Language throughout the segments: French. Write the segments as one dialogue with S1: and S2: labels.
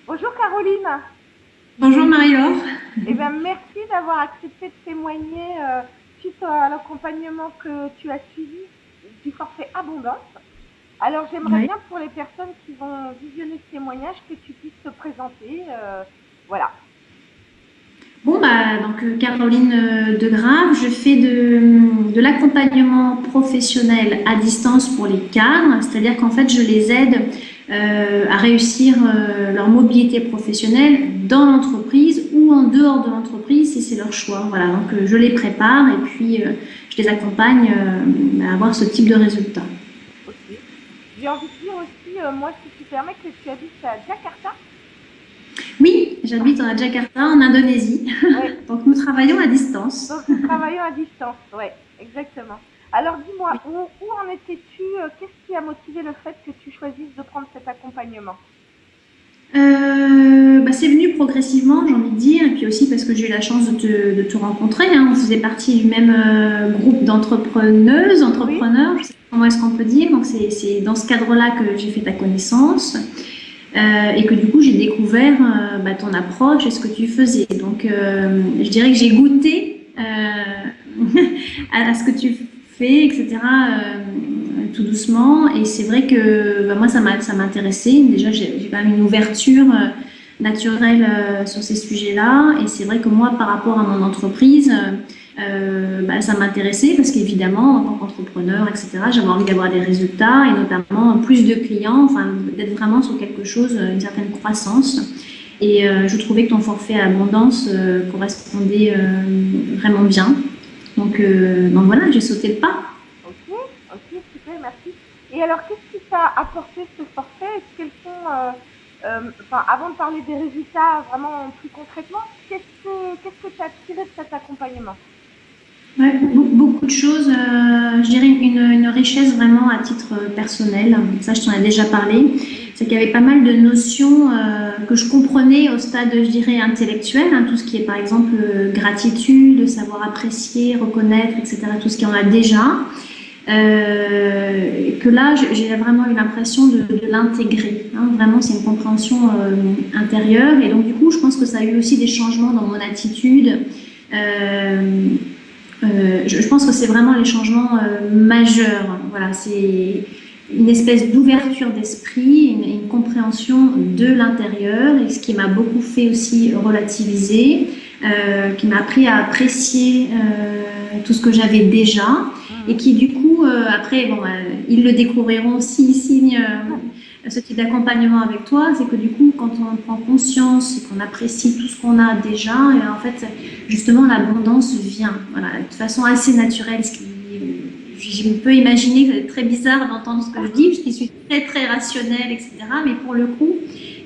S1: Bonjour Caroline.
S2: Bonjour Marie-Laure.
S1: Eh bien, merci d'avoir accepté de témoigner suite à l'accompagnement que tu as suivi du forfait Abondance. Alors, j'aimerais
S2: Oui.
S1: bien pour les personnes qui vont visionner ce témoignage que tu puisses te présenter. Voilà.
S2: Bon, Caroline Degrave, je fais de l'accompagnement professionnel à distance pour les cadres, c'est-à-dire qu'en fait, je les aide à réussir leur mobilité professionnelle dans l'entreprise ou en dehors de l'entreprise si c'est leur choix. Voilà, donc je les prépare et puis je les accompagne à avoir ce type de résultat.
S1: Ok. J'ai envie de dire aussi, moi, si tu permets, que tu habites à Jakarta.
S2: Oui, j'habite à Jakarta, en Indonésie,
S1: Oui.
S2: donc nous travaillons à distance.
S1: Donc, nous travaillons à distance. Oui, exactement. Alors, dis-moi, où en étais-tu? Qu'est-ce qui a motivé le fait que tu choisisses de prendre cet accompagnement?
S2: C'est venu progressivement, j'ai envie de dire, et puis aussi parce que j'ai eu la chance de te rencontrer, hein. On faisait partie du même groupe d'entrepreneuses,
S1: Oui.
S2: entrepreneurs, je sais pas comment est-ce qu'on peut dire. Donc c'est dans ce cadre-là que j'ai fait ta connaissance et que du coup j'ai découvert ton approche et ce que tu faisais. Donc je dirais que j'ai goûté à ce que tu fais, etc. Tout doucement. Et c'est vrai que moi, ça m'intéressait. Déjà, j'ai quand même une ouverture naturelle sur ces sujets-là. Et c'est vrai que moi, par rapport à mon entreprise, ça m'intéressait parce qu'évidemment, en tant qu'entrepreneur, etc., j'avais envie d'avoir des résultats et notamment plus de clients, enfin, d'être vraiment sur quelque chose, une certaine croissance. Et je trouvais que ton forfait à abondance correspondait vraiment bien. Donc voilà, j'ai sauté le pas.
S1: Ok, ok, super, merci. Et alors, qu'est-ce qui t'a apporté ce forfait? Quels sont, enfin, avant de parler des résultats vraiment plus concrètement, qu'est-ce que tu as tiré de cet accompagnement?
S2: Ouais, beaucoup de choses, je dirais une richesse vraiment à titre personnel. Ça, je t'en ai déjà parlé.
S1: Oui,
S2: C'est qu'il y avait pas mal de notions que je comprenais au stade, je dirais, intellectuel, hein, tout ce qui est par exemple gratitude, savoir apprécier, reconnaître, etc., tout ce qu'on a déjà. Que là, j'ai vraiment eu l'impression de l'intégrer. Hein. Vraiment, c'est une compréhension intérieure. Et donc, du coup, je pense que ça a eu aussi des changements dans mon attitude. Euh, je pense que c'est vraiment les changements majeurs. Voilà, c'est une espèce d'ouverture d'esprit, une compréhension de l'intérieur, et ce qui m'a beaucoup fait aussi relativiser, qui m'a appris à apprécier tout ce que j'avais déjà, et
S1: mhm,
S2: qui du coup, après, ils le découvriront s'ils signent ce type d'accompagnement avec toi, c'est que du coup, quand on prend conscience et qu'on apprécie tout ce qu'on a déjà, et en fait, justement, l'abondance vient, voilà, de façon assez naturelle. Ce qui, je peux imaginer que c'est très bizarre d'entendre ce que je dis, puisque je suis très très rationnelle, etc. Mais pour le coup,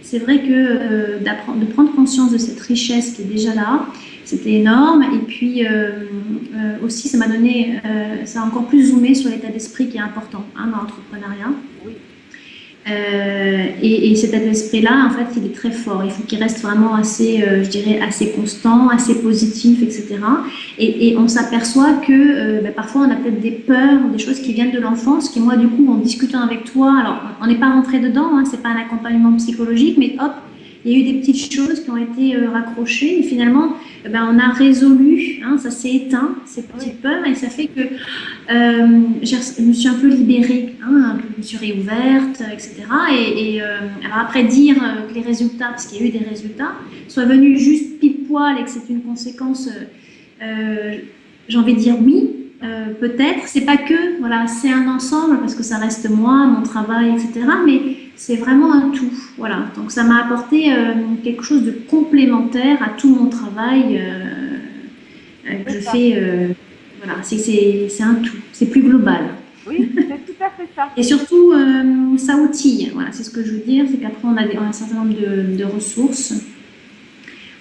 S2: c'est vrai que de prendre conscience de cette richesse qui est déjà là, c'était énorme. Et puis aussi, ça m'a donné, ça a encore plus zoomé sur l'état d'esprit qui est important hein, dans l'entrepreneuriat.
S1: oui,
S2: Et cet état d'esprit-là, en fait, il est très fort. Il faut qu'il reste vraiment assez, je dirais, assez constant, assez positif, etc. Et on s'aperçoit que parfois, on a peut-être des peurs, des choses qui viennent de l'enfance, qui moi, du coup, en discutant avec toi, alors on n'est pas rentré dedans, hein, c'est pas un accompagnement psychologique, mais hop, il y a eu des petites choses qui ont été raccrochées et finalement, on a résolu, hein, ça s'est éteint, ces
S1: oui,
S2: petites peurs, et ça fait que je me suis un peu libérée, hein, je me suis réouverte, etc. Alors après dire que les résultats, parce qu'il y a eu des résultats, soient venus juste pile poil et que c'est une conséquence, j'ai envie de dire oui, peut-être. C'est pas que, voilà, c'est un ensemble parce que ça reste moi, mon travail, etc. Mais c'est vraiment un tout, voilà. Donc ça m'a apporté quelque chose de complémentaire à tout mon travail que
S1: c'est
S2: je
S1: ça.
S2: fais. Voilà, c'est un tout, c'est plus global.
S1: Oui, c'est tout à fait ça.
S2: Et surtout, ça outille. Voilà, c'est ce que je veux dire, c'est qu'après on a un certain nombre de ressources.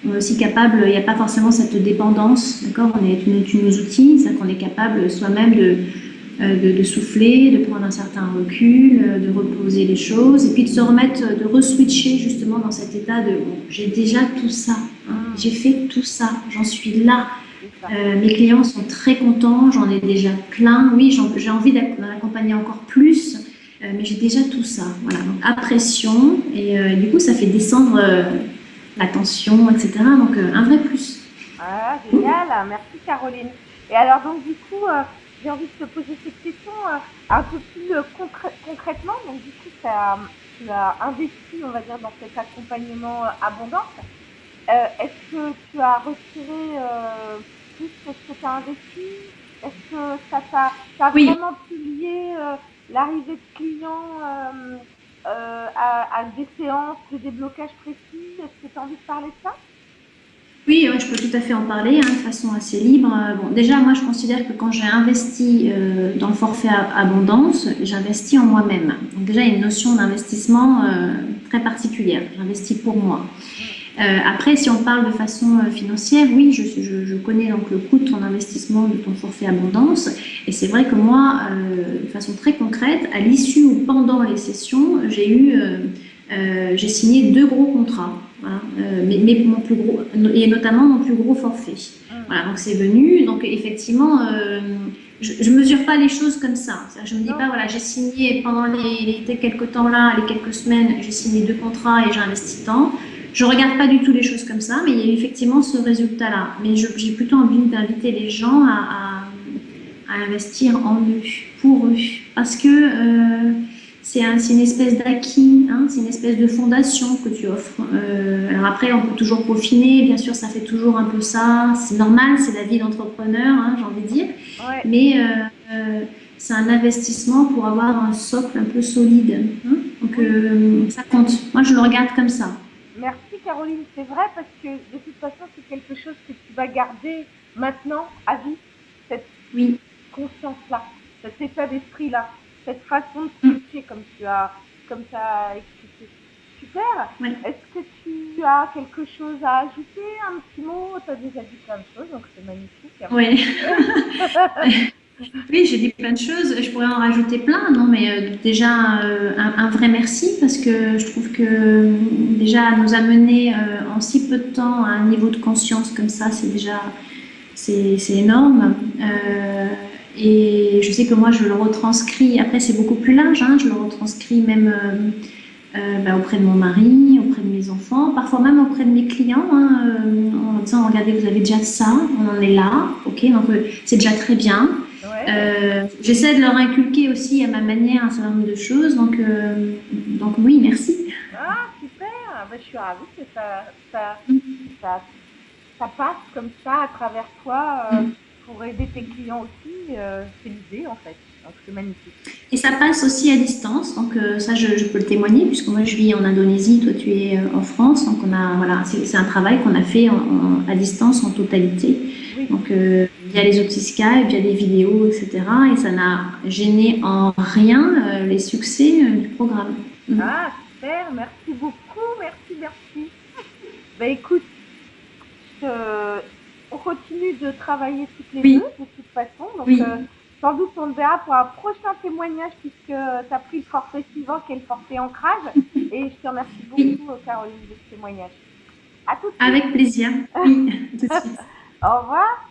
S2: On est aussi capable, il n'y a pas forcément cette dépendance, d'accord. Tu nous outils, c'est-à-dire qu'on est capable soi-même de souffler, de prendre un certain recul, de reposer les choses, et puis de se remettre, de reswitcher justement dans cet état de bon, j'ai déjà tout ça, hein,
S1: Mhm,
S2: j'ai fait tout ça, j'en suis là.
S1: c'est ça.
S2: Mes clients sont très contents, j'en ai déjà plein. Oui, j'ai envie d'en accompagner encore plus, Mais j'ai déjà tout ça. Voilà, donc à pression, et du coup, ça fait descendre la tension, etc. Donc, un vrai plus.
S1: Ah, génial, merci Caroline. Et alors donc du coup, j'ai envie de te poser cette question un peu plus concrètement. Donc du coup, tu as investi, on va dire, dans cet accompagnement abondance. Est-ce que tu as retiré plus que ce que tu as investi? Est-ce que t'as
S2: Oui,
S1: vraiment pu lier l'arrivée de clients à des séances, des déblocages précis? Est-ce que tu as envie de parler de ça?
S2: oui, je peux tout à fait en parler hein, de façon assez libre. Bon, déjà, moi, je considère que quand j'ai investi dans le forfait abondance, j'investis en moi-même. Donc déjà, il y a une notion d'investissement très particulière. J'investis pour moi.
S1: Mm.
S2: Après, si on parle de façon financière, oui, je connais donc le coût de ton investissement, de ton forfait abondance. Et c'est vrai que moi, de façon très concrète, à l'issue ou pendant les sessions, j'ai signé 2 gros contrats. Voilà, mais mon plus gros, et notamment mon plus gros forfait.
S1: Mm.
S2: Voilà, donc c'est venu. Donc effectivement, je mesure pas les choses comme ça. Je me dis
S1: Non.
S2: pas, voilà, j'ai signé pendant les quelques temps là, les quelques semaines, j'ai signé 2 contrats et j'ai investi tant. Je regarde pas du tout les choses comme ça, mais il y a eu effectivement ce résultat-là. Mais j'ai plutôt envie d'inviter les gens à investir en eux, pour eux, parce que c'est une espèce d'acquis, hein, c'est une espèce de fondation que tu offres. Alors après, on peut toujours peaufiner, bien sûr, ça fait toujours un peu ça, c'est normal, c'est la vie d'entrepreneur, hein, j'ai envie de dire,
S1: Ouais.
S2: mais c'est un investissement pour avoir un socle un peu solide. Hein, donc
S1: Oui.
S2: ça compte. Moi, je le regarde comme ça.
S1: Merci Caroline, c'est vrai parce que de toute façon c'est quelque chose que tu vas garder maintenant à vie, cette
S2: Oui.
S1: conscience-là, cet état d'esprit-là, cette façon de
S2: Mm.
S1: switcher comme tu as expliqué. Super.
S2: Ouais.
S1: Est-ce que tu as quelque chose à ajouter, un petit mot? Tu as déjà dit plein de choses, donc c'est magnifique.
S2: Ouais. Oui, j'ai dit plein de choses. Je pourrais en rajouter plein, non, mais déjà un vrai merci parce que je trouve que déjà nous amener en si peu de temps à un niveau de conscience comme ça, c'est énorme. Et je sais que moi je le retranscris. Après c'est beaucoup plus large, hein, je le retranscris même auprès de mon mari, auprès de mes enfants, parfois même auprès de mes clients, hein, en disant regardez vous avez déjà ça, on en est là, ok, donc c'est déjà très bien.
S1: Ouais.
S2: J'essaie de leur inculquer aussi à ma manière un certain nombre de choses. Donc oui, merci.
S1: Ah, super. Ben, je suis ravie que ça, ça passe comme ça à travers toi pour aider tes clients aussi. C'est l'idée en fait. Donc c'est magnifique.
S2: Et ça passe aussi à distance. Donc ça, je peux le témoigner puisque moi je vis en Indonésie, toi tu es en France. Donc on a voilà, c'est un travail qu'on a fait à distance en totalité.
S1: Oui.
S2: Donc via les outils Skype, via des vidéos, etc. Et ça n'a gêné en rien les succès du programme. Mm.
S1: Ah, super. Merci beaucoup. Merci, merci. Ben écoute, je- on continue de travailler toutes les deux
S2: Oui,
S1: de toute façon. Donc
S2: oui.
S1: sans doute on te verra pour un prochain témoignage puisque tu as pris le forfait suivant qui est le forfait ancrage. Et je te remercie
S2: Oui,
S1: beaucoup Caroline de ce témoignage. À tout de suite.
S2: avec plaisir. Oui, tout de suite.
S1: Au revoir.